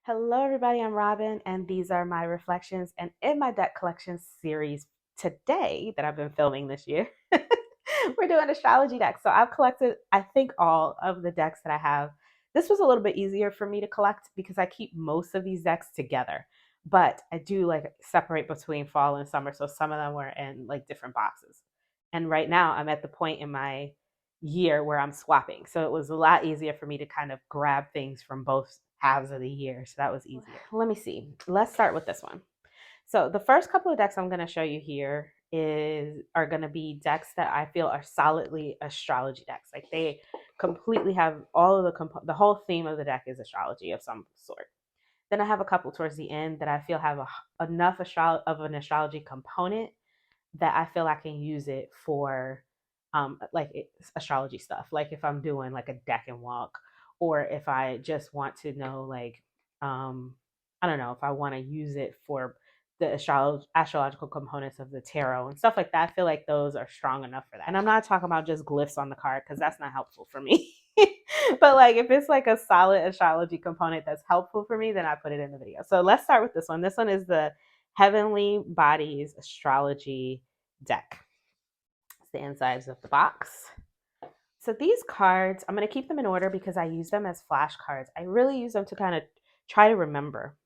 Hello, everybody. I'm Robin, and these are my reflections. And in my deck collection series today that I've been filming this year, we're doing astrology decks. So I've collected, I think, all of the decks that I have. This was a little bit easier for me to collect because I keep most of these decks together, but I do like separate between fall and summer. So some of them were in like different boxes. And right now, I'm at the point in my year where I'm swapping. So it was a lot easier for me to kind of grab things from both halves of the year. So that was easier. Let me see. Let's start with this one. So the first couple of decks I'm going to show you here are going to be decks that I feel are solidly astrology decks. Like they completely have all of the whole theme of the deck is astrology of some sort. Then I have a couple towards the end that I feel have enough of an astrology component that I feel I can use it for astrology stuff. Like if I'm doing like a deck and walk, or if I just want to know I don't know, if I want to use it for the astrological components of the tarot and stuff like that. I feel like those are strong enough for that. And I'm not talking about just glyphs on the card because that's not helpful for me. But like if it's like a solid astrology component that's helpful for me, then I put it in the video. So let's start with this one. This one is the Heavenly Bodies Astrology deck. It's the insides of the box. So these cards, I'm going to keep them in order because I use them as flashcards. I really use them to kind of try to remember.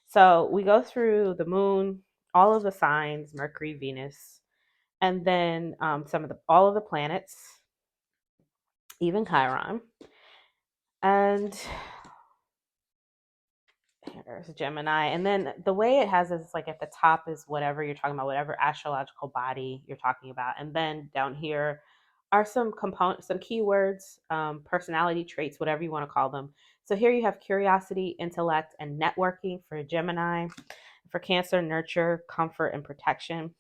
So we go through the moon, all of the signs, Mercury, Venus, and then all of the planets, even Chiron. And there's Gemini. And then the way it has is like at the top is whatever you're talking about, whatever astrological body you're talking about. And then down here are some components, some keywords, personality traits, whatever you want to call them. So here you have curiosity, intellect, and networking for Gemini. For Cancer, nurture, comfort, and protection.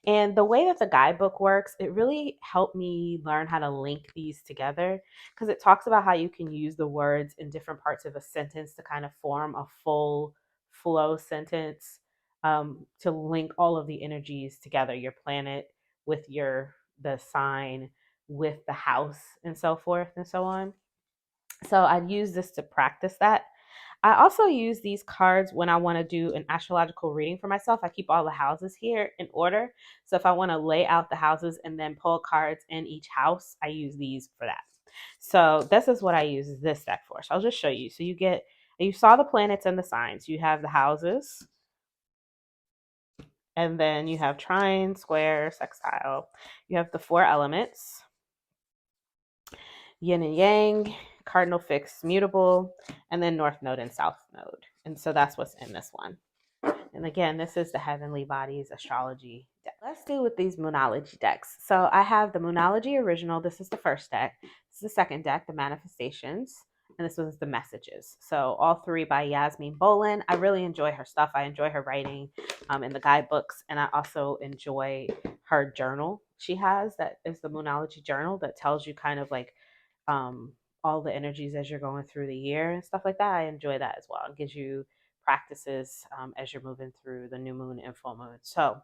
And the way that the guidebook works, it really helped me learn how to link these together because it talks about how you can use the words in different parts of a sentence to kind of form a full flow sentence, to link all of the energies together, your planet with the sign with the house and so forth and so on. So I use this to practice that. I also use these cards when I want to do an astrological reading for myself. I keep all the houses here in order. So if I want to lay out the houses and then pull cards in each house, I use these for that. So this is what I use this deck for. So I'll just show you. So you saw the planets and the signs. You have the houses, and then you have trine, square, sextile. You have the four elements, yin and yang, cardinal fixed mutable, and then north node and south node. And so that's what's in this one. And again, this is the Heavenly Bodies Astrology deck. Let's do with these Moonology decks. So I have the Moonology Original. This is the first deck. This is the second deck, the Manifestations. And this was the Messages. So all three by Yasmin Bolin. I really enjoy her stuff. I enjoy her writing in the guidebooks. And I also enjoy her journal she has. That is the Moonology Journal that tells you kind of like all the energies as you're going through the year and stuff like that. I enjoy that as well. It gives you practices as you're moving through the new moon and full moon. So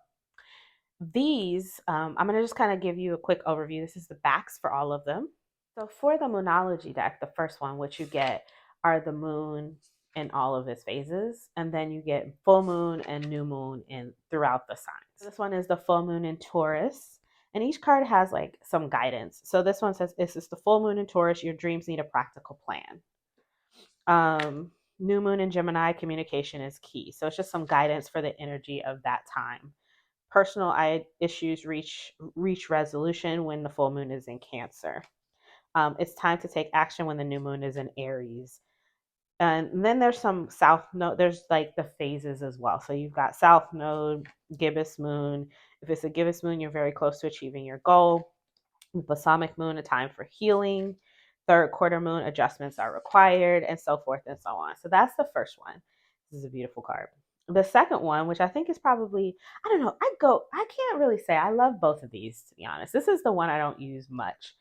these, I'm going to just kind of give you a quick overview. This is the backs for all of them. So for the Moonology deck, the first one, what you get are the moon in all of its phases, and then you get full moon and new moon in throughout the signs. So this one is the full moon in Taurus, and each card has like some guidance. So this one says, "This is the full moon in Taurus. Your dreams need a practical plan." New moon in Gemini, communication is key. So it's just some guidance for the energy of that time. Personal issues reach resolution when the full moon is in Cancer. It's time to take action when the new moon is in Aries. And then there's some south node. There's like the phases as well. So you've got south node, gibbous moon. If it's a gibbous moon, you're very close to achieving your goal. Balsamic moon, a time for healing. Third quarter moon, adjustments are required, and so forth and so on. So that's the first one. This is a beautiful card. The second one, which I think is probably, I don't know, I can't really say. I love both of these, to be honest. This is the one I don't use much.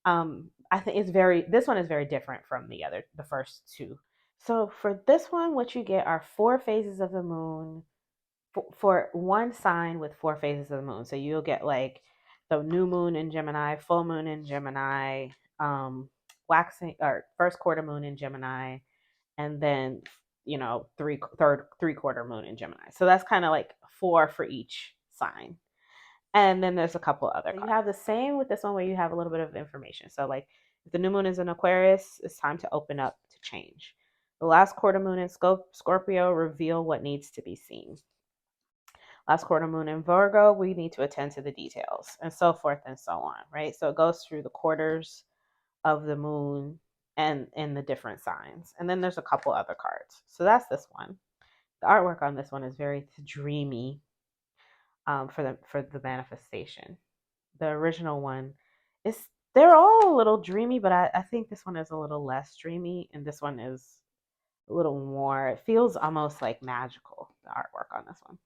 I think this one is very different from the first two. So for this one, what you get are 4 phases of the moon for one sign with 4 phases of the moon. So you'll get like the new moon in Gemini, full moon in Gemini, waxing or first quarter moon in Gemini, and then three-quarter moon in Gemini. So that's kind of like 4 for each sign. And then there's a couple other cards. You have the same with this one where you have a little bit of information. So like if the new moon is in Aquarius, it's time to open up to change. The last quarter moon in Scorpio, reveal what needs to be seen. Last quarter moon in Virgo, we need to attend to the details, and so forth and so on, right? So it goes through the quarters of the moon and in the different signs. And then there's a couple other cards. So that's this one. The artwork on this one is very dreamy, for the manifestation. The original one is, they're all a little dreamy, but I think this one is a little less dreamy, and this one is a little more, it feels almost like magical, the artwork on this one.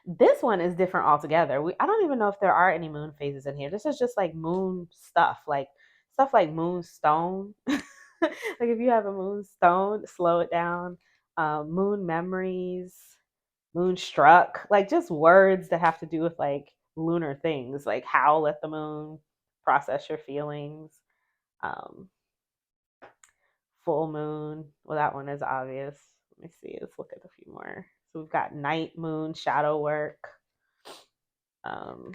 This one is different altogether. I don't even know if there are any moon phases in here. This is just like moon stuff like moonstone. Like if you have a moonstone, slow it down. Moon memories, moonstruck, like just words that have to do with like lunar things, like howl at the moon, process your feelings. Um, Full moon. Well, that one is obvious. Let me see. Let's look at a few more. So we've got night moon, shadow work, um,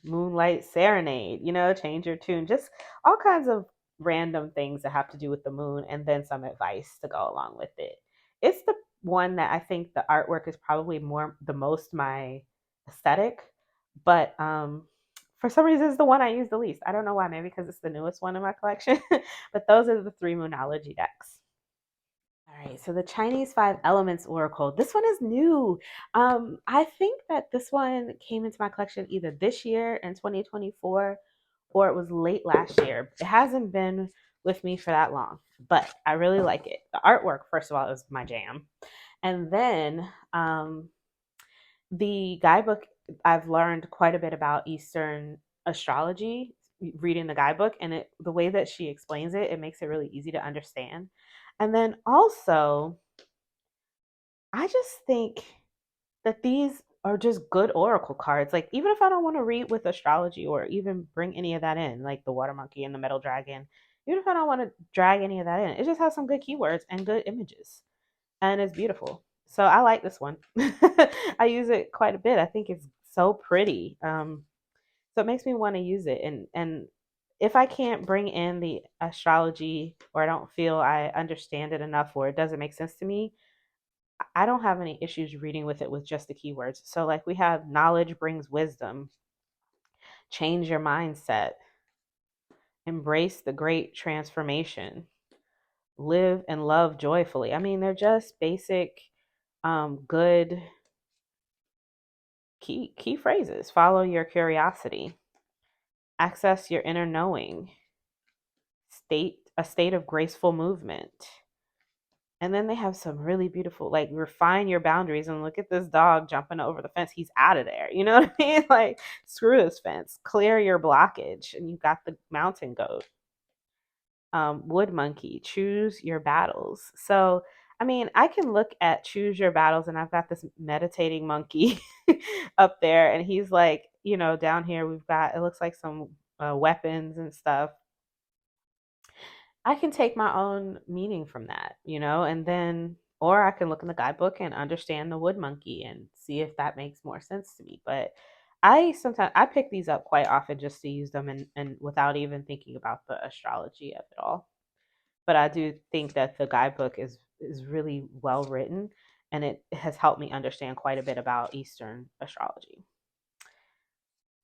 moonlight serenade, change your tune, just all kinds of random things that have to do with the moon, and then some advice to go along with it. It's the one that I think the artwork is probably the most my aesthetic, but for some reason it's the one I use the least. I don't know why, maybe because it's the newest one in my collection. But those are the 3 Moonology decks. All right, so the Chinese 5 Elements Oracle. This one is new. I think that this one came into my collection either this year in 2024 or it was late last year. It hasn't been with me for that long, but I really like it. The artwork, first of all, is my jam. And then the guidebook, I've learned quite a bit about Eastern astrology reading the guidebook, and the way that she explains it, it makes it really easy to understand. And then also, I just think that these are just good oracle cards. Like, even if I don't want to read with astrology or even bring any of that in, like the water monkey and the metal dragon, even if I don't want to drag any of that in, it just has some good keywords and good images. And it's beautiful. So I like this one. I use it quite a bit. I think it's so pretty. So it makes me want to use it. And if I can't bring in the astrology, or I don't feel I understand it enough, or it doesn't make sense to me, I don't have any issues reading with it with just the keywords. So like we have knowledge brings wisdom, change your mindset, embrace the great transformation, live and love joyfully. I mean, they're just basic, good key phrases. Follow your curiosity, access your inner knowing, a state of graceful movement. And then they have some really beautiful, like, refine your boundaries. And look at this dog jumping over the fence. He's out of there. You know what I mean? Like, screw this fence. Clear your blockage. And you've got the mountain goat. Wood monkey, choose your battles. So, I mean, I can look at choose your battles, and I've got this meditating monkey up there. And he's like, down here we've got, it looks like some weapons and stuff. I can take my own meaning from that, and then, or I can look in the guidebook and understand the wood monkey and see if that makes more sense to me. But sometimes I pick these up quite often just to use them, and without even thinking about the astrology of it all. But I do think that the guidebook is really well written, and it has helped me understand quite a bit about Eastern astrology.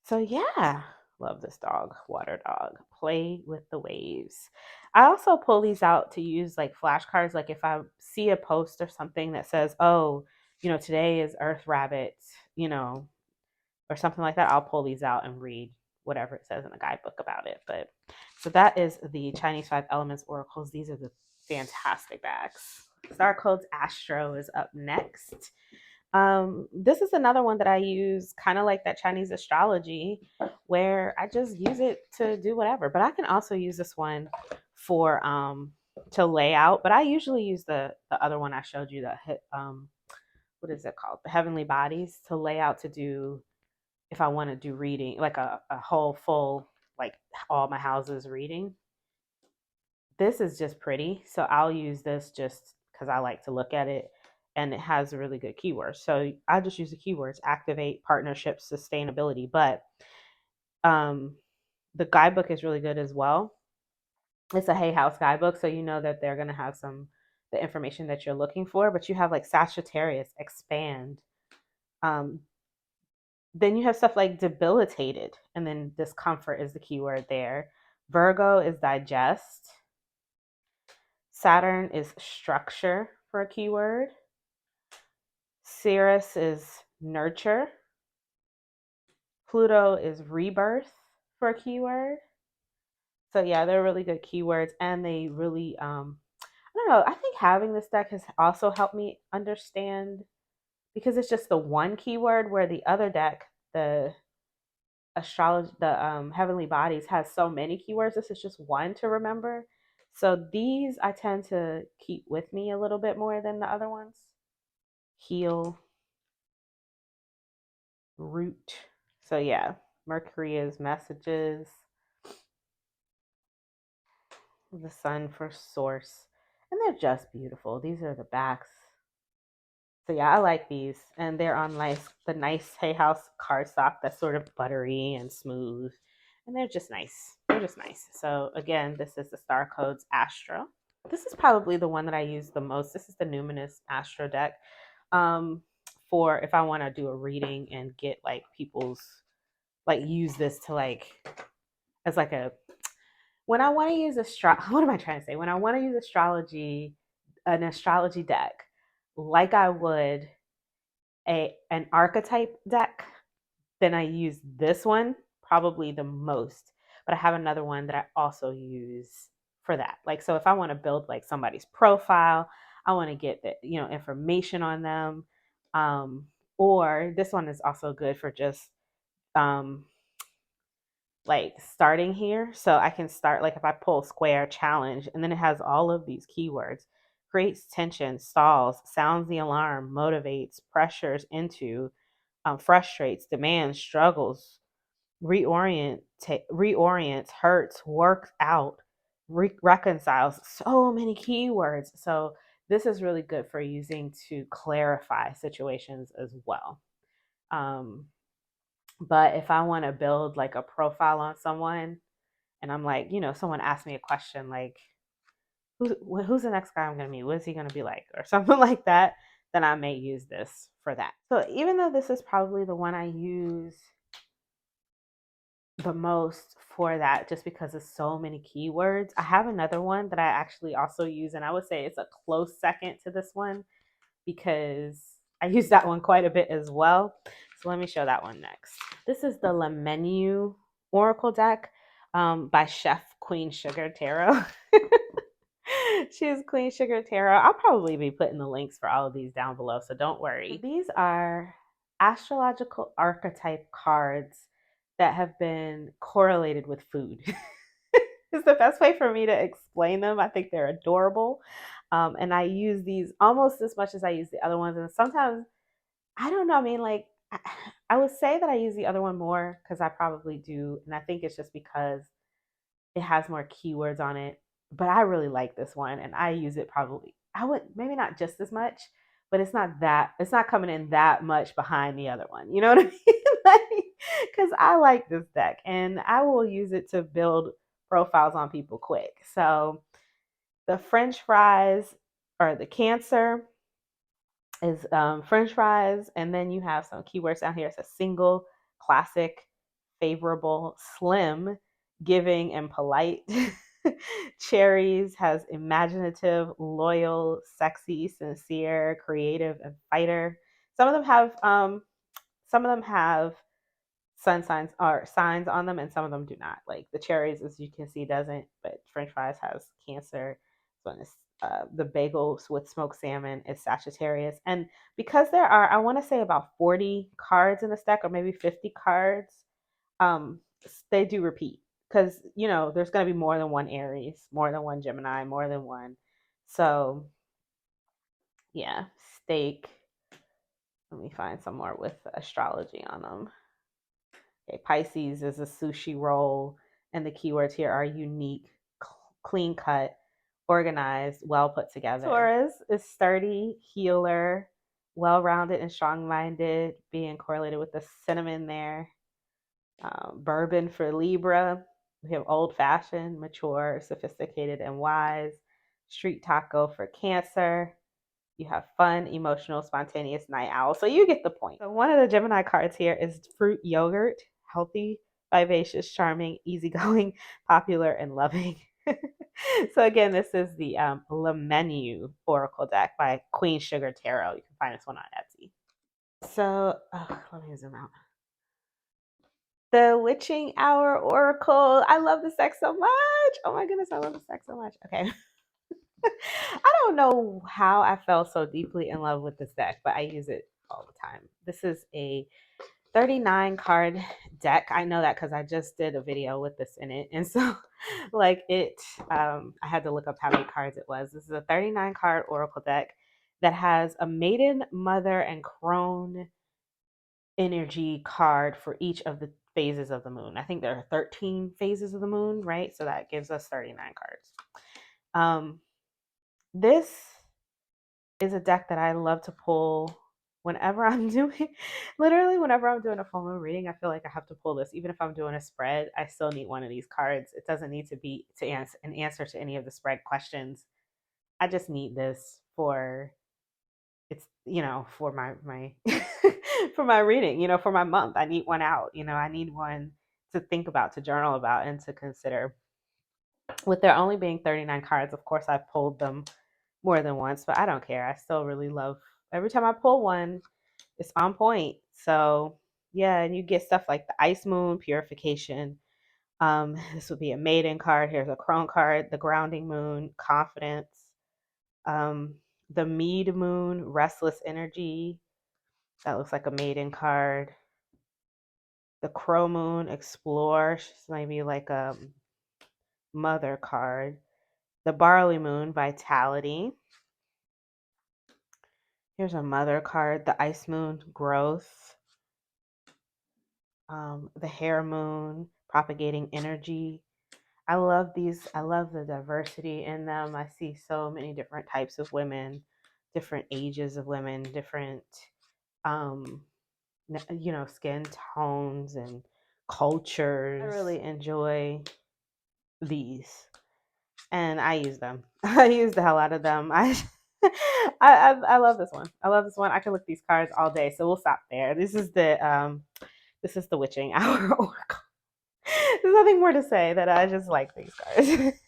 So yeah, love this dog, water dog. Play with the waves. I also pull these out to use like flashcards. Like if I see a post or something that says, oh, today is Earth Rabbit, or something like that, I'll pull these out and read whatever it says in the guidebook about it. But so that is the Chinese 5 Elements Oracles. These are the fantastic bags. Star Codes Astro is up next. This is another one that I use kind of like that Chinese astrology, where I just use it to do whatever. But I can also use this one for to lay out. But I usually use the other one I showed you, what is it called? The Heavenly Bodies, to lay out, to do if I want to do reading, like a whole full, like all my houses reading. This is just pretty. So I'll use this just because I like to look at it, and it has really good keywords. So I just use the keywords: activate, partnership, sustainability. But um, the guidebook is really good as well. It's a Hay House guidebook, so you know that they're going to have the information that you're looking for. But you have like Sagittarius, expand. Um, then you have stuff like debilitated, and then discomfort is the keyword there. Virgo is digest. Saturn is structure for a keyword. Ceres is nurture. Pluto is rebirth for a keyword. So yeah, they're really good keywords, and they really I don't know, I think having this deck has also helped me understand, because it's just the one keyword, where the other deck, the astrology, the heavenly bodies, has so many keywords. This is just one to remember. So these I tend to keep with me a little bit more than the other ones. Heal, root. So yeah, Mercury is messages. The sun for source. And they're just beautiful. These are the backs. So yeah, I like these. And they're on the nice Hay House cardstock that's sort of buttery and smooth. And they're just nice. They're just nice. So again, this is the Star Codes Astro. This is probably the one that I use the most. This is the Numinous Astro deck. For if I want to do a reading and get like people's, like, use this to like as like a, when I want to use what am I trying to say? When I want to use an astrology deck, like I would an archetype deck, then I use this one probably the most. But I have another one that I also use for that. Like, so if I want to build like somebody's profile, I want to get the, information on them. Or this one is also good for just um like starting here. So I can start, like, if I pull square challenge, and then it has all of these keywords: creates tension, stalls, sounds the alarm, motivates, pressures into, frustrates, demands, struggles, reorients, hurts, works out, reconciles. So many keywords. So this is really good for using to clarify situations as well. Um, but if I want to build like a profile on someone, and I'm like, someone asked me a question like, who's the next guy I'm going to meet? What is he going to be like? Or something like that, then I may use this for that. So even though this is probably the one I use the most for that, just because of so many keywords, I have another one that I actually also use. And I would say it's a close second to this one, because I use that one quite a bit as well. So let me show that one next. This is the Lenu Oracle deck by Chef Queen Sugar Tarot. She is Queen Sugar Tarot. I'll probably be putting the links for all of these down below, so don't worry. These are astrological archetype cards that have been correlated with food. It's the best way for me to explain them. I think they're adorable. And I use these almost as much as I use the other ones. And sometimes, I don't know, I mean, like, I would say that I use the other one more, because I probably do. And I think it's just because it has more keywords on it. But I really like this one, and I use it probably, I would, maybe not just as much, but it's not coming in that much behind the other one. You know what I mean? Like, because I like this deck, and I will use it to build profiles on people quick. So the French fries, or the Cancer, is French fries, and then you have some keywords down here. It's a single, classic, favorable, slim, giving, and polite. Cherries has imaginative, loyal, sexy, sincere, creative, and fighter. Some of them have sun signs or signs on them, and some of them do not. Like the cherries, as you can see, doesn't, but French fries has Cancer. This one is the bagels with smoked salmon is Sagittarius. And because there are, I want to say, about 40 cards in this deck, or maybe 50 cards, um, they do repeat, because there's going to be more than one Aries, more than one Gemini, more than one. So yeah, steak. Let me find some more with astrology on them. Okay, Pisces is a sushi roll, and the keywords here are unique, clean cut, organized, well put together. Taurus is sturdy, healer, well-rounded and strong-minded, being correlated with the cinnamon there. Bourbon for Libra. We have old-fashioned, mature, sophisticated, and wise. Street taco for Cancer. You have fun, emotional, spontaneous, night owl. So you get the point. So one of the Gemini cards here is fruit yogurt, healthy, vivacious, charming, easygoing, popular, and loving. So again, this is the Lenu Oracle deck by Queen Sugar Tarot. You can find this one on Etsy. So let me zoom out. The Witching Hour Oracle. I love this deck so much. Oh my goodness, I love this deck so much. Okay. I don't know how I fell so deeply in love with this deck, but I use it all the time. This is a 39 card deck. I know that because I just did a video with this in it. And so like I had to look up how many cards it was. This is a 39 card oracle deck that has a maiden, mother, and crone energy card for each of the phases of the moon. I think there are 13 phases of the moon, right? So that gives us 39 cards. This is a deck that I love to pull whenever I'm doing, literally whenever I'm doing a full moon reading. I feel like I have to pull this. Even if I'm doing a spread, I still need one of these cards. It doesn't need to be to answer an answer to any of the spread questions. I just need this for for my for my reading, for my month. I need one out. I need one to think about, to journal about, and to consider. With there only being 39 cards, of course I've pulled them more than once, but I don't care. I still really love every time I pull one, it's on point. So yeah, and you get stuff like the Ice Moon, Purification. This would be a Maiden card. Here's a Crone card, the Grounding Moon, Confidence. The Mead Moon, Restless Energy. That looks like a Maiden card. The Crow Moon, Explore. She's maybe like a Mother card. The Barley Moon, Vitality. Here's a Mother card. The Ice Moon, Growth. The Hare Moon, Propagating Energy. I love these. I love the diversity in them. I see so many different types of women, different ages of women, different, skin tones and cultures. I really enjoy these, and I use them. I use the hell out of them. I love this one. I love this one. I can look these cards all day, so we'll stop there. This is the Witching Hour Oracle. There's nothing more to say that I just like these cards.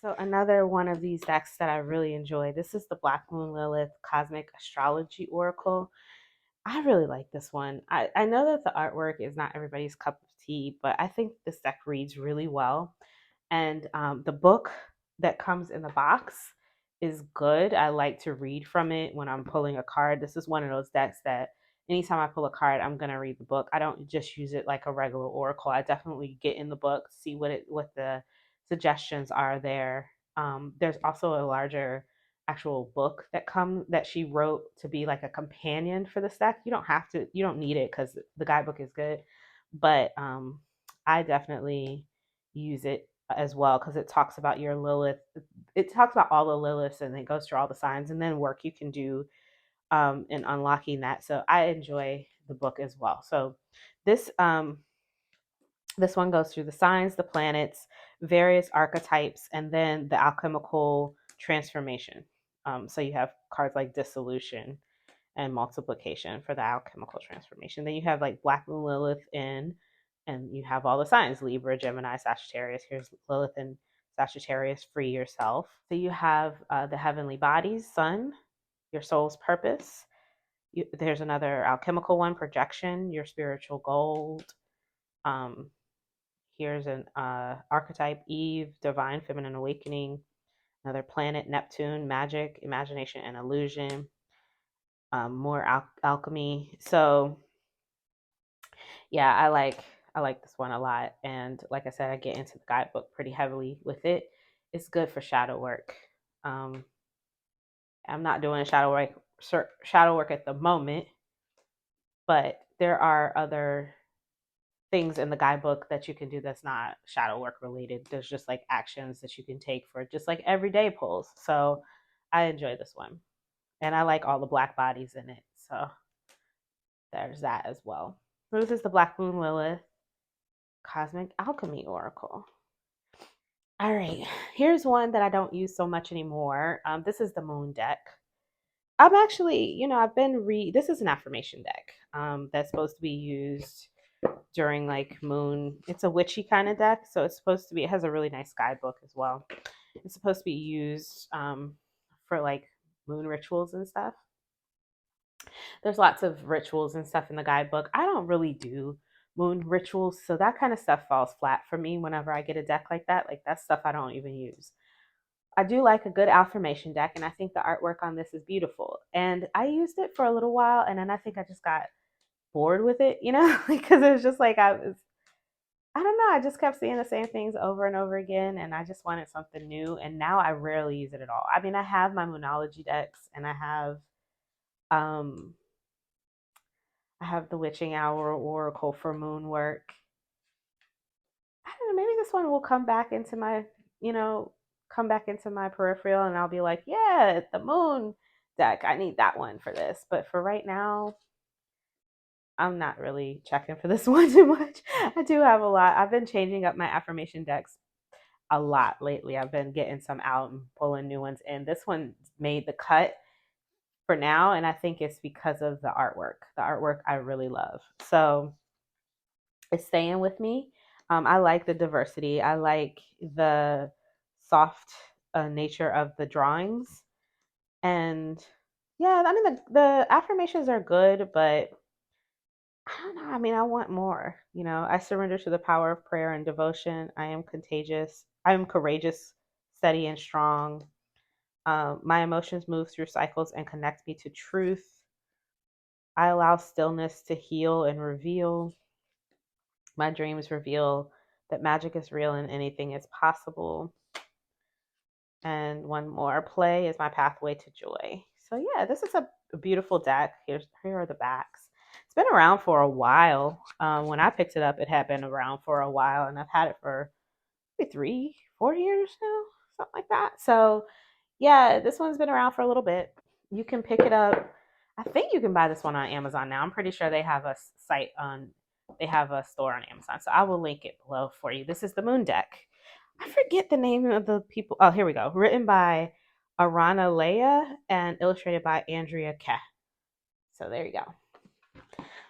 So another one of these decks that I really enjoy. This is the Black Moon Lilith Cosmic Astrology Oracle. I really like this one. I know that the artwork is not everybody's cup of tea, but I think this deck reads really well. And the book that comes in the box is good. I like to read from it when I'm pulling a card. This is one of those decks that anytime I pull a card, I'm going to read the book. I don't just use it like a regular oracle. I definitely get in the book, see what the suggestions are there. There's also a larger actual book that she wrote to be like a companion for this deck. You don't need it because the guidebook is good, but I definitely use it as well because it talks about your Lilith. It talks about all the Liliths and it goes through all the signs and then work you can do in unlocking that. So I enjoy the book as well. So this one goes through the signs, the planets, various archetypes, and then the alchemical transformation. So you have cards like dissolution and multiplication for the alchemical transformation. Then you have like Black Moon Lilith and you have all the signs: Libra, Gemini, Sagittarius. Here's Lilith and Sagittarius, free yourself. So you have the heavenly bodies, sun, your soul's purpose. There's another alchemical one, projection, your spiritual gold. Here's an archetype, Eve, divine feminine awakening. Another planet, Neptune, magic, imagination, and illusion. More alchemy. So yeah, I like this one a lot. And like I said, I get into the guidebook pretty heavily with it. It's good for shadow work. I'm not doing shadow work at the moment, but there are other things in the guidebook that you can do that's not shadow work related. There's just like actions that you can take for just like everyday pulls. So I enjoy this one. And I like all the black bodies in it. So there's that as well. This is the Black Moon Lilith Cosmic Alchemy Oracle. All right, here's one that I don't use so much anymore. This is the Moon deck. I'm actually, I've been this is an affirmation deck that's supposed to be used during like moon. It's a witchy kind of deck, so it's supposed to be, it has a really nice guidebook as well. It's supposed to be used for like moon rituals and stuff. There's lots of rituals and stuff in the guidebook. I don't really do moon rituals, so that kind of stuff falls flat for me whenever I get a deck like that. Like that's stuff I don't even use. I do like a good affirmation deck, and I think the artwork on this is beautiful. And I used it for a little while, and then I think I just got bored with it, because it was just like I don't know, I just kept seeing the same things over and over again, and I just wanted something new. And now I rarely use it at all. I mean, I have my Moonology decks, and um I have the Witching Hour Oracle for moon work. I don't know, maybe this one will come back into my, peripheral, and I'll be like, yeah, the moon deck. I need that one for this. But for right now, I'm not really checking for this one too much. I do have a lot. I've been changing up my affirmation decks a lot lately. I've been getting some out and pulling new ones in. This one made the cut for now, and I think it's because of the artwork. The artwork I really love. So it's staying with me. I like the diversity. I like the soft nature of the drawings. And yeah, I mean, the affirmations are good, but I don't know. I mean, I want more. I surrender to the power of prayer and devotion. I am contagious. I am courageous, steady, and strong. My emotions move through cycles and connect me to truth. I allow stillness to heal and reveal. My dreams reveal that magic is real and anything is possible. And one more, play is my pathway to joy. So yeah, this is a beautiful deck. Here are the backs. It's been around for a while. When I picked it up, it had been around for a while, and I've had it for maybe 3-4 years now, something like that. So yeah, this one's been around for a little bit. You can pick it up. I think you can buy this one on Amazon now. I'm pretty sure they have a they have a store on Amazon. So I will link it below for you. This is the Moon deck. I forget the name of the people. Oh, here we go. Written by Arana Leia and illustrated by Andrea Keh. So there you go.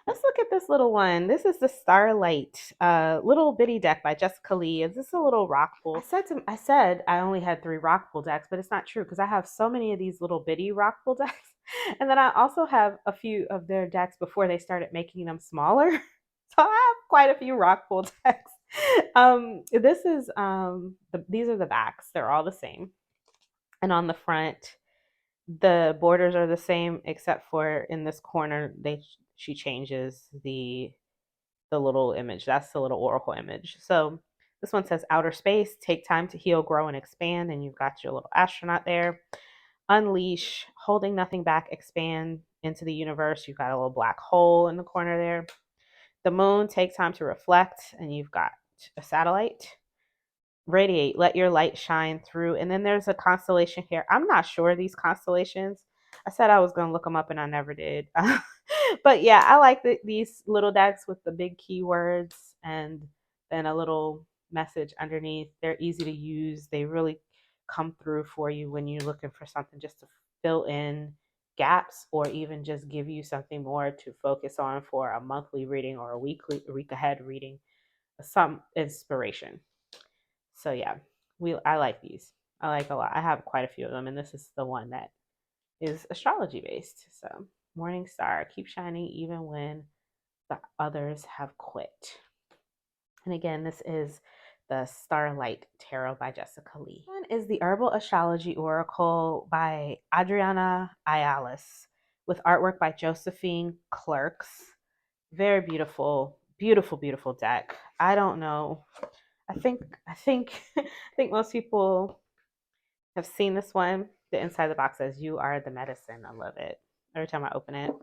Let's look at this little one. This is the Starlight little bitty deck by Jessica Lee. Is this a little rock pool? I said I only had 3 rock pool decks, but it's not true because I have so many of these little bitty rock pool decks. And then I also have a few of their decks before they started making them smaller. So I have quite a few rock pool decks. This is these are the backs. They're all the same. And on the front, the borders are the same except for in this corner she changes the little image. That's the little oracle image. So this one says outer space, take time to heal, grow, and expand. And you've got your little astronaut there. Unleash, holding nothing back, expand into the universe. You've got a little black hole in the corner there. The moon, take time to reflect, and you've got a satellite. Radiate, let your light shine through. And then there's a constellation here. I'm not sure these constellations. I said I was going to look them up and I never did. But yeah, I like these little decks with the big keywords and then a little message underneath. They're easy to use. They really come through for you when you're looking for something just to fill in gaps or even just give you something more to focus on for a monthly reading or a week ahead reading, some inspiration. So yeah, I like these. I like a lot. I have quite a few of them, and this is the one that is astrology based. So Morning Star, keep shining even when the others have quit. And again, this is the Starlight Tarot by Jessica Lee. One is the Herbal Astrology Oracle by Adriana Ayalis with artwork by Josephine Clerks. Very beautiful, beautiful, beautiful deck. I don't know. I think I think most people have seen this one. The inside of the box says, "You are the medicine." I love it. Every time I open it,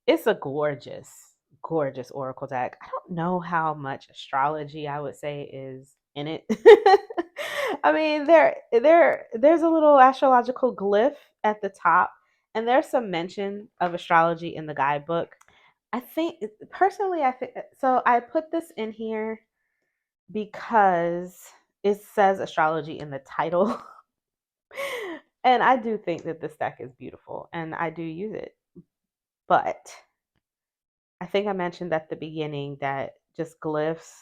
it's a gorgeous, gorgeous oracle deck. I don't know how much astrology I would say is in it. I mean, there's a little astrological glyph at the top, and there's some mention of astrology in the guidebook. I think personally, I think so. I put this in here because it says astrology in the title. And I do think that this deck is beautiful and I do use it. But I think I mentioned at the beginning that just glyphs,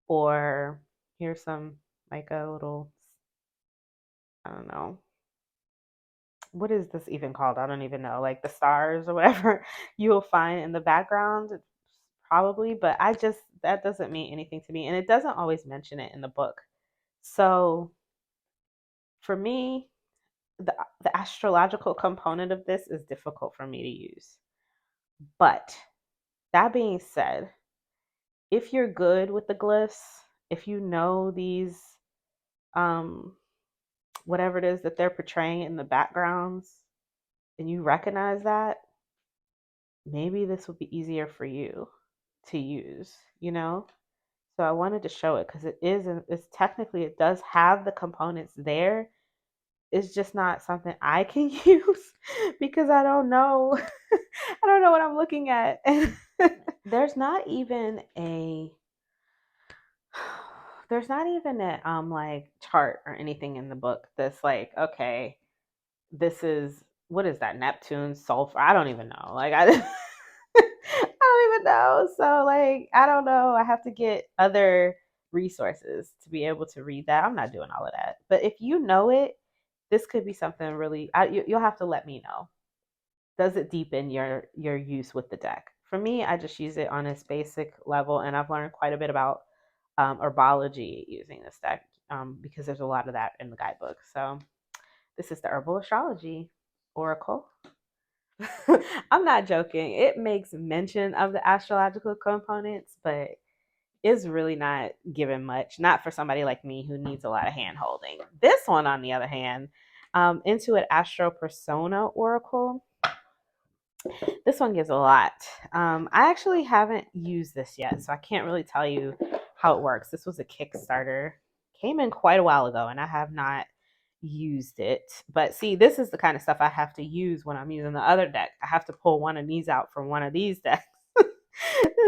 or here's some like a little, I don't know, what is this even called? I don't even know, like the stars or whatever you will find in the background, probably, but that doesn't mean anything to me. And it doesn't always mention it in the book. So for me, the, the astrological component of this is difficult for me to use. But that being said, if you're good with the glyphs, if you know these, um, whatever it is that they're portraying in the backgrounds, and you recognize that, maybe this would be easier for you to use, you know? So I wanted to show it because it's technically, it does have the components there. It's just not something I can use because I don't know. I don't know what I'm looking at. There's not even a like chart or anything in the book that's like, okay, this is, what is that, Neptune, sulfur? I don't even know. Like I I don't even know. So like I don't know. I have to get other resources to be able to read that. I'm not doing all of that. But if you know it, this could be something really, you'll have to let me know. Does it deepen your use with the deck? For me, I just use it on its basic level, and I've learned quite a bit about herbology using this deck, because there's a lot of that in the guidebook. So this is the Herbal Astrology Oracle. I'm not joking. It makes mention of the astrological components, but it's really not given much. Not for somebody like me who needs a lot of hand holding. This one, on the other hand, Intuit Astro Persona Oracle. This one gives a lot. I actually haven't used this yet, so I can't really tell you how it works. This was a Kickstarter, came in quite a while ago, and I have not used it. But see, this is the kind of stuff I have to use when I'm using the other deck. I have to pull one of these out from one of these decks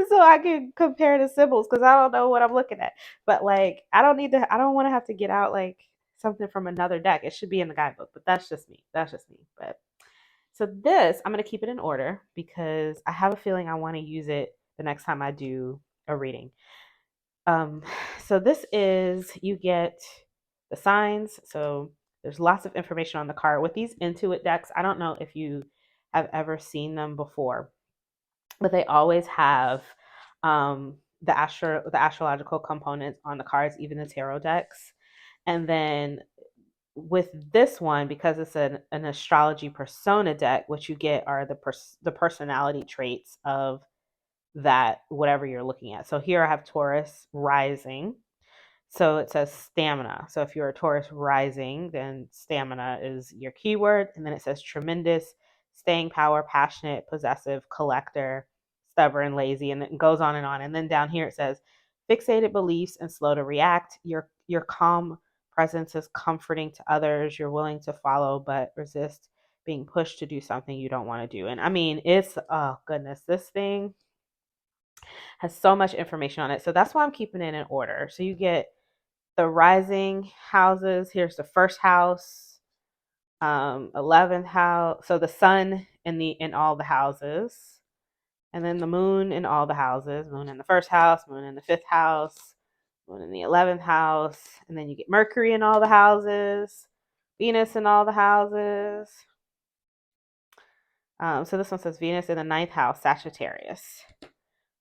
so I can compare the symbols, because I don't know what I'm looking at. But like, I don't want to have to get out like something from another deck. It should be in the guidebook, but that's just me. That's just me. But so this, I'm going to keep it in order because I have a feeling I want to use it the next time I do a reading. Um, so this is, you get the signs. So there's lots of information on the card. With these Intuit decks, I don't know if you have ever seen them before, but they always have the astrological components on the cards, even the tarot decks. And then with this one, because it's an astrology persona deck, what you get are the personality traits of that whatever you're looking at. So here I have Taurus rising. So it says stamina. So if you're a Taurus rising, then stamina is your keyword. And then it says tremendous, staying power, passionate, possessive, collector, stubborn, lazy, and it goes on and on. And then down here it says fixated beliefs and slow to react. Your calm presence is comforting to others. You're willing to follow but resist being pushed to do something you don't want to do. And I mean, it's, oh goodness, this thing has so much information on it. So that's why I'm keeping it in order. So you get the rising houses. Here's the first house, 11th house. So the sun in all the houses, and then the moon in all the houses. Moon in the first house, moon in the fifth house, moon in the 11th house, and then you get Mercury in all the houses, Venus in all the houses. So this one says Venus in the ninth house, Sagittarius.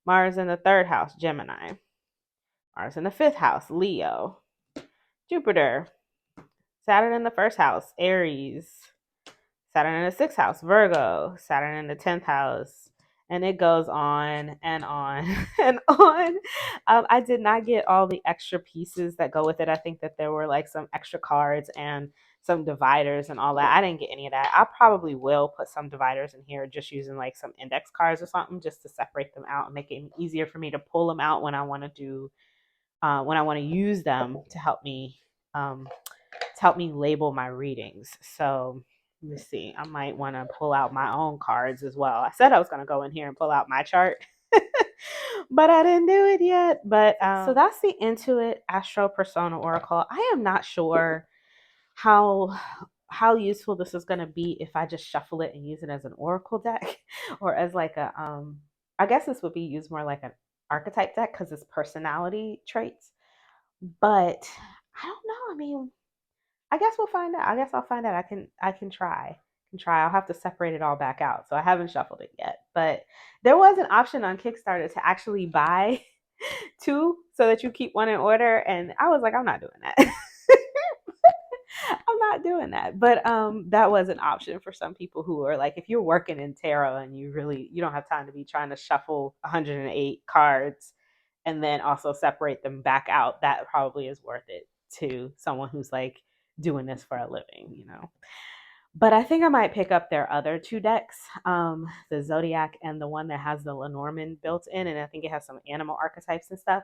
Mars in the third house, Gemini. Mars in the fifth house, Leo. Jupiter. Saturn in the first house, Aries. Saturn in the sixth house, Virgo. Saturn in the 10th house. And it goes on and on and on. I did not get all the extra pieces that go with it. I think that there were like some extra cards and some dividers and all that. I didn't get any of that. I probably will put some dividers in here, just using like some index cards or something, just to separate them out and make it easier for me to pull them out when I want to do, when I want to use them to help me label my readings. So let me see. I might want to pull out my own cards as well. I said I was going to go in here and pull out my chart, but I didn't do it yet. But so that's the Intuit Astro Persona Oracle. I am not sure how useful this is going to be if I just shuffle it and use it as an oracle deck, or as like a I guess this would be used more like an archetype deck because it's personality traits. But I don't know. I mean, I guess we'll find out. I guess I'll find out. I can try. I'll have to separate it all back out. So I haven't shuffled it yet. But there was an option on Kickstarter to actually buy two so that you keep one in order. And I was like, I'm not doing that. I'm not doing that. But that was an option for some people who are like, if you're working in tarot and you don't have time to be trying to shuffle 108 cards and then also separate them back out, that probably is worth it to someone who's like doing this for a living, you know. But I think I might pick up their other two decks, the Zodiac and the one that has the Lenormand built in, and I think it has some animal archetypes and stuff.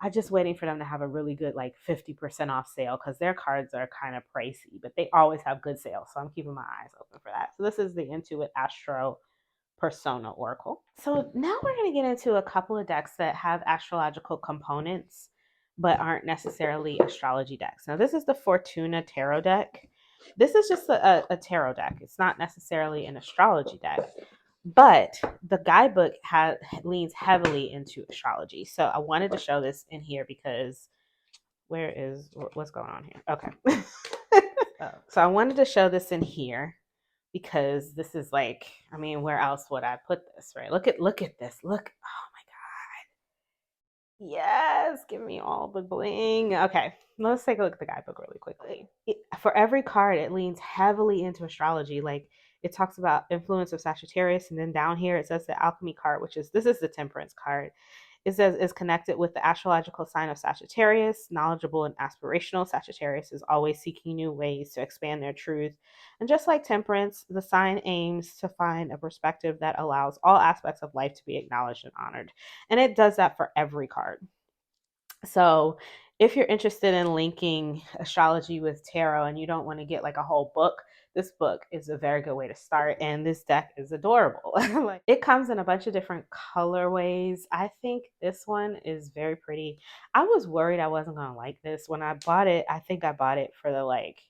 I'm just waiting for them to have a really good like 50% off sale because their cards are kind of pricey, but they always have good sales. So I'm keeping my eyes open for that. So this is the Intuit Astro Persona Oracle. So now we're going to get into a couple of decks that have astrological components but aren't necessarily astrology decks. Now this is the Fortuna Tarot deck. This is just a tarot deck. It's not necessarily an astrology deck, but the guidebook leans heavily into astrology. So I wanted to show this in here because what's going on here? Okay. So I wanted to show this in here because this is like, I mean, where else would I put this, right? Look at this. Look. Oh my God. Yes, give me all the bling. Okay, let's take a look at the guidebook really quickly. For every card, it leans heavily into astrology. Like it talks about influence of Sagittarius, and then down here it says the Alchemy card, this is the Temperance card. It says is connected with the astrological sign of Sagittarius, knowledgeable and aspirational. Sagittarius is always seeking new ways to expand their truth. And just like Temperance, the sign aims to find a perspective that allows all aspects of life to be acknowledged and honored. And it does that for every card. So if you're interested in linking astrology with tarot and you don't want to get like a whole book, this book is a very good way to start. And this deck is adorable. Like it comes in a bunch of different colorways. I think this one is very pretty. I was worried I wasn't going to like this when I bought it. I think I bought it for the like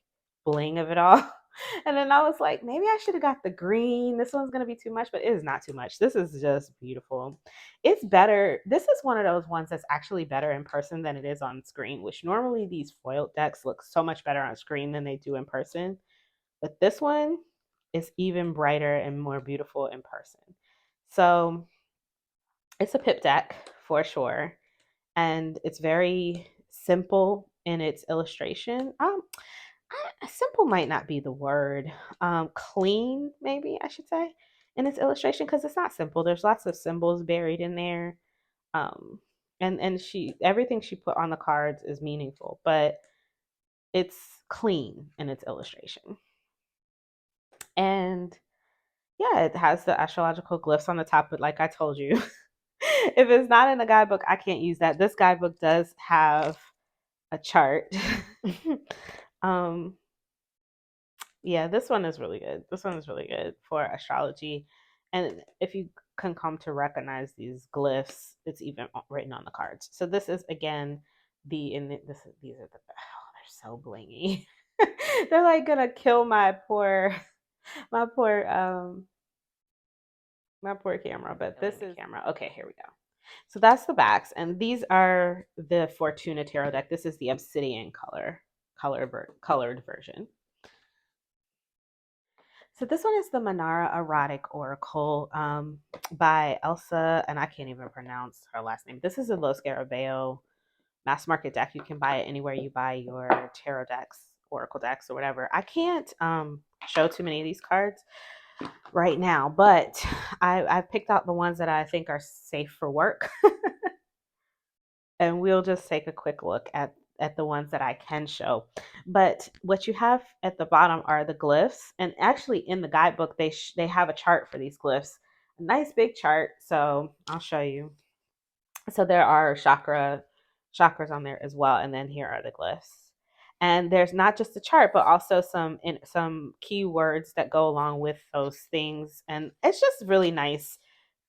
bling of it all. And then I was like, maybe I should have got the green. This one's going to be too much, but it is not too much. This is just beautiful. It's better. This is one of those ones that's actually better in person than it is on screen, which normally these foiled decks look so much better on screen than they do in person. But this one is even brighter and more beautiful in person. So it's a pip deck for sure. And it's very simple in its illustration. Simple might not be the word. Clean, maybe I should say, in its illustration, because it's not simple. There's lots of symbols buried in there. And everything she put on the cards is meaningful, but it's clean in its illustration. And yeah, it has the astrological glyphs on the top, but like I told you, if it's not in the guidebook, I can't use that. This guidebook does have a chart. Yeah, this one is really good. This one is really good for astrology. And if you can come to recognize these glyphs, it's even written on the cards. So this is again these are the they're so blingy. They're like gonna kill my poor my poor camera, but this is camera. Okay, here we go. So that's the backs, and these are the Fortuna Tarot deck. This is the obsidian colored version. So this one is the Manara Erotic Oracle by Elsa, and I can't even pronounce her last name. This is a Los Scarabeo mass market deck. You can buy it anywhere you buy your tarot decks, oracle decks, or whatever. I can't show too many of these cards right now, but I've picked out the ones that I think are safe for work. And we'll just take a quick look at at the ones that I can show. But what you have at the bottom are the glyphs, and actually in the guidebook they have a chart for these glyphs, a nice big chart. So I'll show you. So there are chakras on there as well, and then here are the glyphs. And there's not just a chart, but also some keywords that go along with those things, and it's just really nice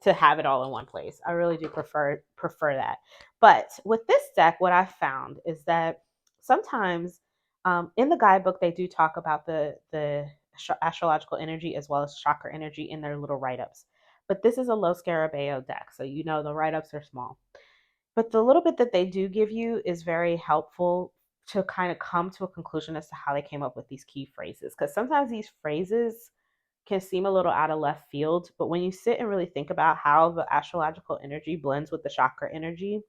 to have it all in one place. I really do prefer that. But with this deck, what I found is that sometimes in the guidebook they do talk about the astrological energy as well as chakra energy in their little write ups. But this is a low scarabeo deck, so you know the write ups are small. But the little bit that they do give you is very helpful to kind of come to a conclusion as to how they came up with these key phrases. Because sometimes these phrases can seem a little out of left field, but when you sit and really think about how the astrological energy blends with the chakra energy,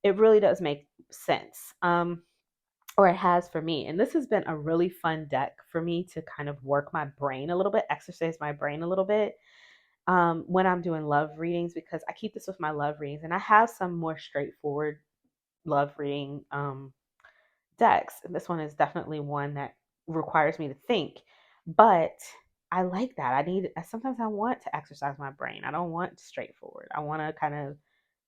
it really does make sense. Or it has for me. And this has been a really fun deck for me to kind of work my brain a little bit, exercise my brain a little bit when I'm doing love readings, because I keep this with my love readings, and I have some more straightforward love reading decks. This one is definitely one that requires me to think, but I like that. Sometimes I want to exercise my brain. I don't want straightforward. I want to kind of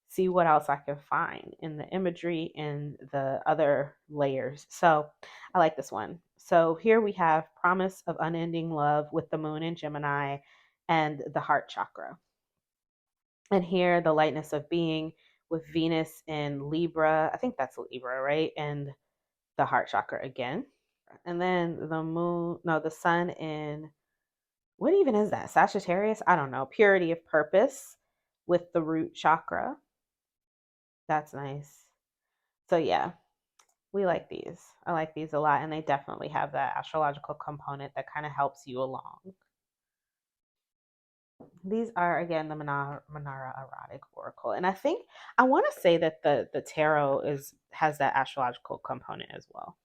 see what else I can find in the imagery and the other layers. So I like this one. So here we have Promise of Unending Love with the Moon in Gemini and the Heart Chakra. And here the Lightness of Being with Venus in Libra. I think that's Libra, right? And the Heart Chakra again. And then the moon, no, the sun in, what even is that? Sagittarius? I don't know. Purity of Purpose with the Root Chakra. That's nice. So yeah, we like these. I like these a lot, and they definitely have that astrological component that kind of helps you along. These are again the Manara Erotic Oracle, and I think I want to say that the tarot has that astrological component as well.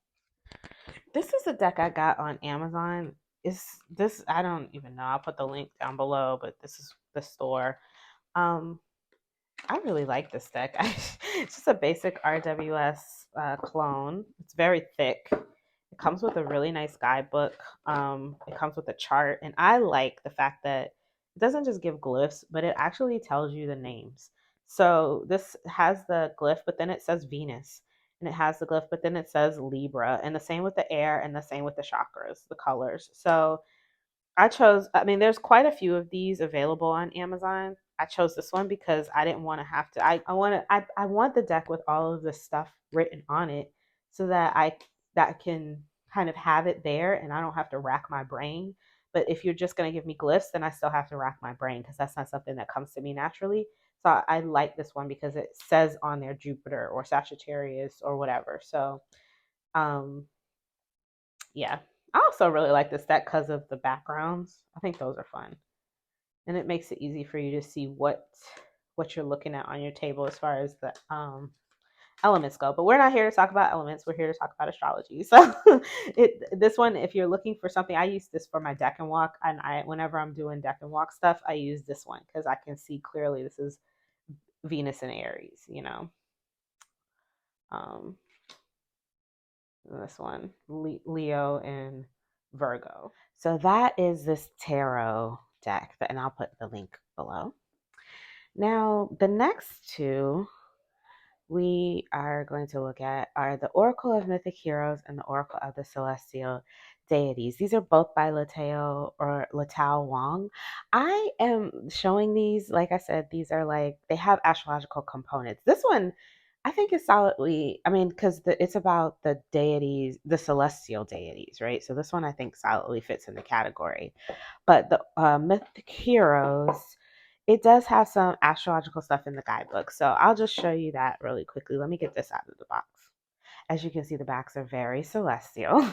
This is a deck I got on Amazon. Is this? I don't even know. I'll put the link down below, but this is the store. Um, I really like this deck. It's just a basic RWS clone. It's very thick. It comes with a really nice guidebook. It comes with a chart, and I like the fact that it doesn't just give glyphs, but it actually tells you the names. So this has the glyph, but then it says Venus, and it has the glyph, but then it says Libra, and the same with the air, and the same with the chakras, the colors. So I mean, there's quite a few of these available on Amazon. I chose this one because I didn't want to have to. I want the deck with all of the stuff written on it so that I can kind of have it there and I don't have to rack my brain. But if you're just going to give me glyphs, then I still have to rack my brain because that's not something that comes to me naturally. So I like this one because it says on there Jupiter or Sagittarius or whatever. So um, yeah. I also really like this deck because of the backgrounds. I think those are fun. And it makes it easy for you to see what you're looking at on your table as far as the elements go. But we're not here to talk about elements. We're here to talk about astrology. So this one, if you're looking for something, I use this for my deck and walk. And whenever I'm doing deck and walk stuff, I use this one because I can see clearly this is Venus and Aries, Um, this one, Leo and Virgo. So that is this tarot deck, and I'll put the link below. Now, the next two we are going to look at are the Oracle of Mythic Heroes and the Oracle of the Celestial Deities. These are both by Latao Wong. I am showing these, like I said, these are like, they have astrological components. This one, I think is solidly, I mean, because it's about the deities, the celestial deities, right? So this one I think solidly fits in the category. But the Mythic Heroes, it does have some astrological stuff in the guidebook. So I'll just show you that really quickly. Let me get this out of the box. As you can see, the backs are very celestial.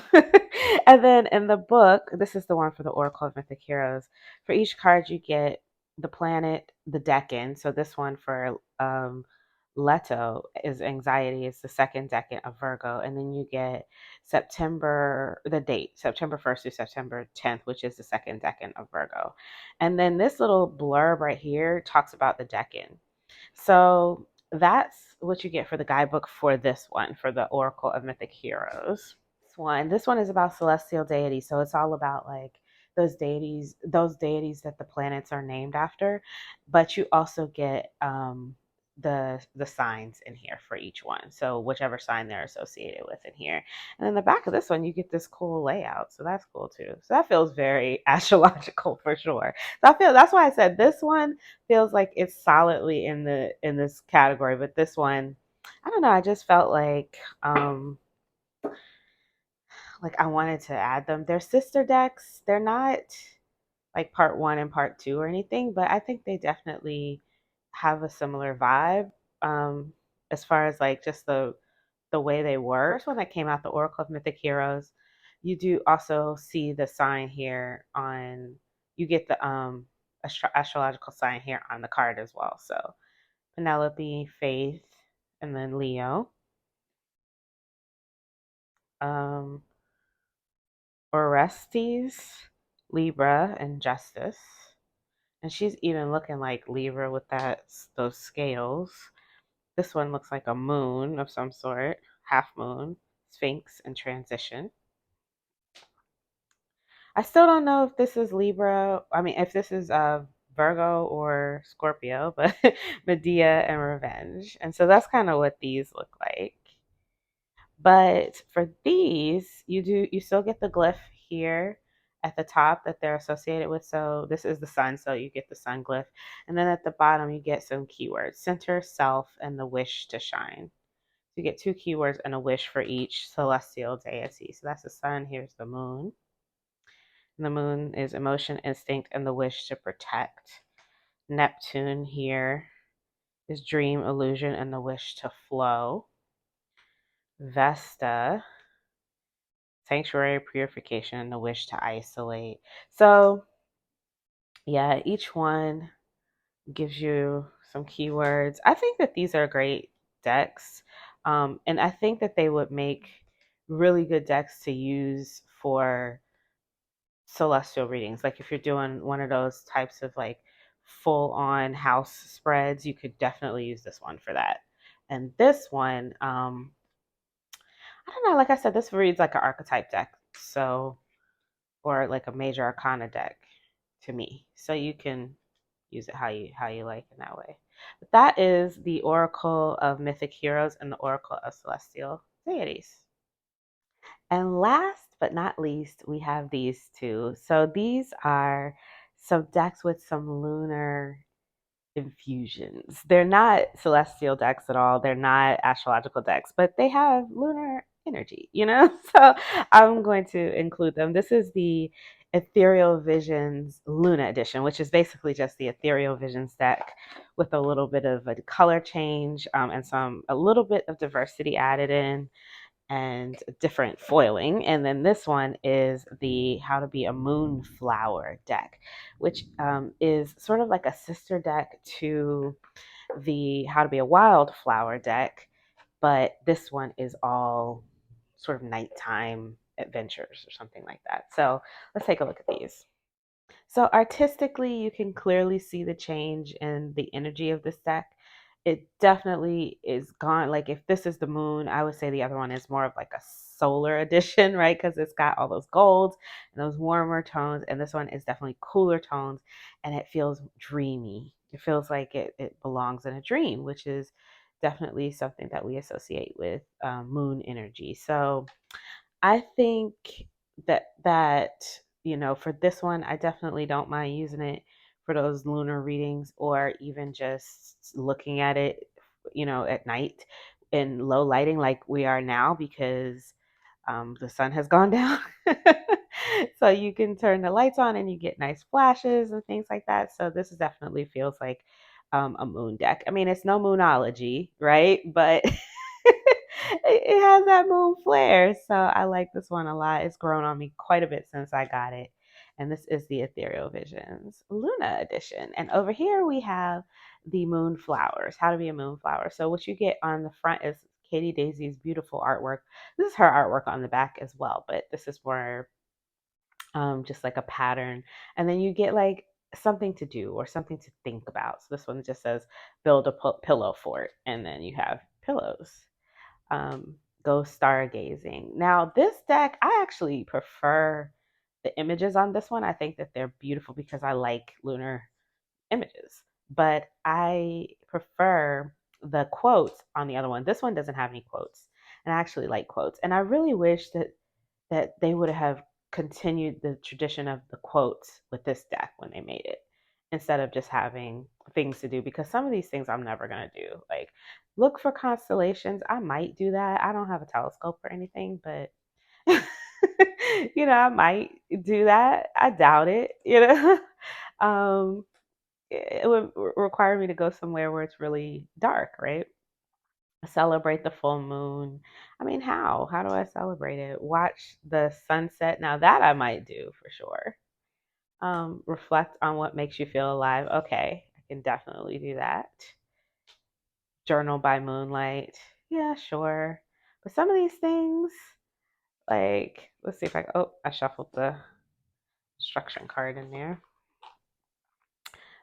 And then in the book, this is the one for the Oracle of Mythic Heroes. For each card, you get the planet, the decan. So this one for Leto is anxiety. It's the second decan of Virgo. And then you get the date, September 1st through September 10th, which is the second decan of Virgo. And then this little blurb right here talks about the decan. So that's what you get for the guidebook for this one, for the Oracle of Mythic Heroes. This one is about celestial deities, so it's all about like those deities that the planets are named after, but you also get the signs in here for each one, so whichever sign they're associated with in here. And in the back of this one you get this cool layout, so that's cool too. So that feels very astrological for sure. So I feel that's why I said this one feels like it's solidly in this category, but this one, I don't know, I just felt like I wanted to add them. They're sister decks. They're not like part one and part two or anything, but I think they definitely have a similar vibe, um, as far as like just the way they were. First one that came out, the Oracle of Mythic Heroes, you do also see the sign here on. You get the astrological sign here on the card as well. So Penelope, Faith, and then Leo. Um, Orestes, Libra, and Justice. And she's even looking like Libra with those scales. This one looks like a moon of some sort, half moon, Sphinx, and transition. I still don't know if this is Libra. I mean, if this is Virgo or Scorpio, but Medea and Revenge. And so that's kind of what these look like. But for these, you still get the glyph here at the top that they're associated with. So this is the sun, so you get the sun glyph. And then at the bottom you get some keywords: center, self, and the wish to shine. So you get two keywords and a wish for each celestial deity. So that's the sun, here's the moon. And the moon is emotion, instinct, and the wish to protect. Neptune here is dream, illusion, and the wish to flow. Vesta, sanctuary, purification, and the wish to isolate. So yeah, each one gives you some keywords. I think that these are great decks, and I think that they would make really good decks to use for celestial readings. Like if you're doing one of those types of like full on house spreads, you could definitely use this one for that. And this one, I don't know, like I said, this reads like an archetype deck. So, or like a major arcana deck to me. So you can use it how you like in that way. But that is the Oracle of Mythic Heroes and the Oracle of Celestial Deities. And last but not least, we have these two. So these are some decks with some lunar infusions. They're not celestial decks at all. They're not astrological decks, but they have lunar energy, you know? So I'm going to include them. This is the Ethereal Visions Luna edition, which is basically just the Ethereal Visions deck with a little bit of a color change, and a little bit of diversity added in and different foiling. And then this one is the How to Be a Moonflower deck, which is sort of like a sister deck to the How to Be a Wildflower deck, but this one is all sort of nighttime adventures or something like that. So let's take a look at these. So artistically, you can clearly see the change in the energy of this deck. It definitely is gone. Like if this is the moon, I would say the other one is more of like a solar edition, right? Because it's got all those golds and those warmer tones. And this one is definitely cooler tones and it feels dreamy. It feels like it belongs in a dream, which is definitely something that we associate with moon energy. So I think that for this one, I definitely don't mind using it for those lunar readings or even just looking at it, at night in low lighting like we are now because the sun has gone down. So you can turn the lights on and you get nice flashes and things like that. So this is definitely feels like a moon deck. I mean, it's no Moonology, right? But it has that moon flare. So I like this one a lot. It's grown on me quite a bit since I got it. And this is the Ethereal Visions Luna edition. And over here we have the Moonflowers, How to Be a Moonflower. So what you get on the front is Katie Daisy's beautiful artwork. This is her artwork on the back as well, but this is more just like a pattern. And then you get like something to do or something to think about. So this one just says build a pillow fort, and then you have pillows. Um, go stargazing. Now, this deck, I actually prefer the images on this one. I think that they're beautiful because I like lunar images, but I prefer the quotes on the other one. This one doesn't have any quotes, and I actually like quotes. And I really wish that they would have continued the tradition of the quotes with this deck when they made it, instead of just having things to do, because some of these things I'm never going to do. Like look for constellations. I might do that. I don't have a telescope or anything, but I might do that. I doubt it. um, it would require me to go somewhere where it's really dark, right? Celebrate the full moon. I mean, how? How do I celebrate it? Watch the sunset. Now that I might do for sure. Reflect on what makes you feel alive. Okay, I can definitely do that. Journal by moonlight. Yeah, sure. But some of these things, like, let's see if I shuffled the instruction card in there.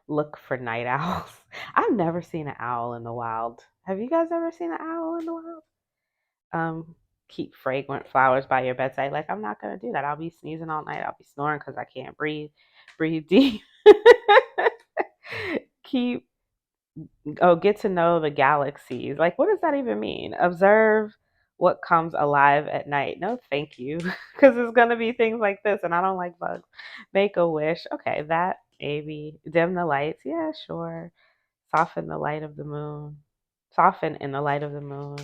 Look for night owls. I've never seen an owl in the wild. Have you guys ever seen an owl in the wild? Keep fragrant flowers by your bedside. Like, I'm not gonna do that. I'll be sneezing all night. I'll be snoring because I can't breathe deep. keep Get to know the galaxies. Like, what does that even mean? Observe what comes alive at night. No, thank you, because it's gonna be things like this, and I don't like bugs. Make a wish. Okay, that maybe. Dim the lights. Yeah, sure. Soften the light of the moon. Soften in the light of the moon.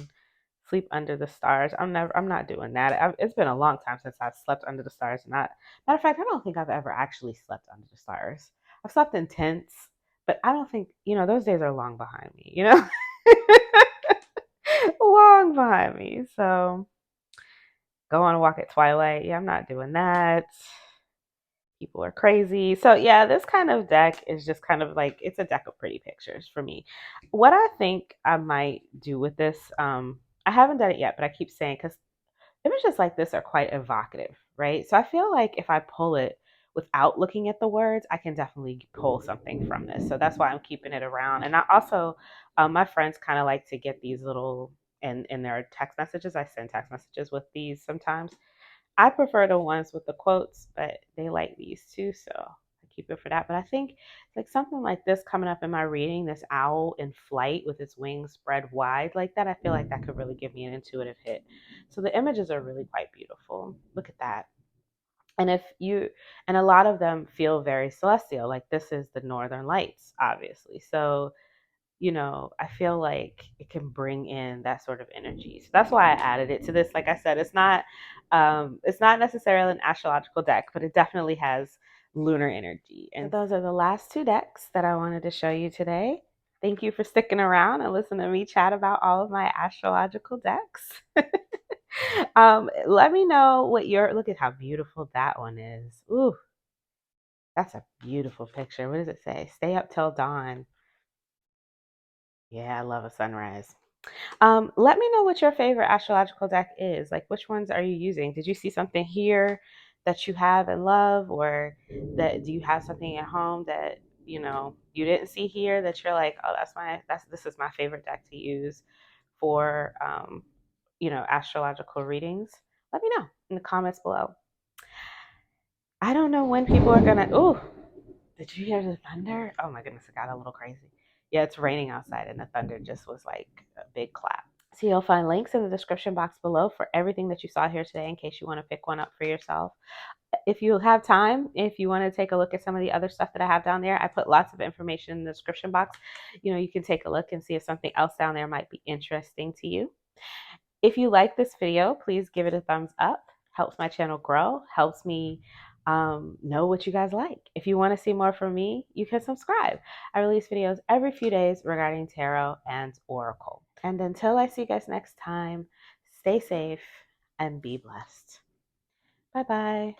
Sleep under the stars. I'm not doing that. It's been a long time since I've slept under the stars. Matter of fact, I don't think I've ever actually slept under the stars. I've slept in tents, but I don't think, those days are long behind me. Long behind me. So go on a walk at twilight. Yeah, I'm not doing that. People are crazy. So yeah, this kind of deck is just kind of like, it's a deck of pretty pictures for me. What I think I might do with this, I haven't done it yet, but I keep saying, because images like this are quite evocative, right? So I feel like if I pull it without looking at the words, I can definitely pull something from this. So that's why I'm keeping it around. And I also, my friends kind of like to get these little, in their text messages. I send text messages with these sometimes. I prefer the ones with the quotes, but they like these too, so I keep it for that. But I think like something like this coming up in my reading, this owl in flight with its wings spread wide like that, I feel like that could really give me an intuitive hit. So the images are really quite beautiful. Look at that. And a lot of them feel very celestial, like this is the Northern Lights, obviously. So I feel like it can bring in that sort of energy. So that's why I added it to this. Like I said, it's not necessarily an astrological deck, but it definitely has lunar energy. And so those are the last two decks that I wanted to show you today. Thank you for sticking around and listening to me chat about all of my astrological decks. Let me know look at how beautiful that one is. Ooh, that's a beautiful picture. What does it say? Stay up till dawn. Yeah, I love a sunrise. Let me know what your favorite astrological deck is. Like, which ones are you using? Did you see something here that you have and love, or that do you have something at home that you didn't see here that you're like, oh, this is my favorite deck to use for astrological readings? Let me know in the comments below. I don't know when people are gonna. Oh, did you hear the thunder? Oh my goodness, it got a little crazy. Yeah, it's raining outside, and the thunder just was like a big clap. So you'll find links in the description box below for everything that you saw here today in case you want to pick one up for yourself. If you have time, if you want to take a look at some of the other stuff that I have down there, I put lots of information in the description box. You can take a look and see if something else down there might be interesting to you. If you like this video, please give it a thumbs up. Helps my channel grow, helps me know what you guys like. If you want to see more from me, you can subscribe. I release videos every few days regarding tarot and oracle. And until I see you guys next time, stay safe and be blessed. Bye bye.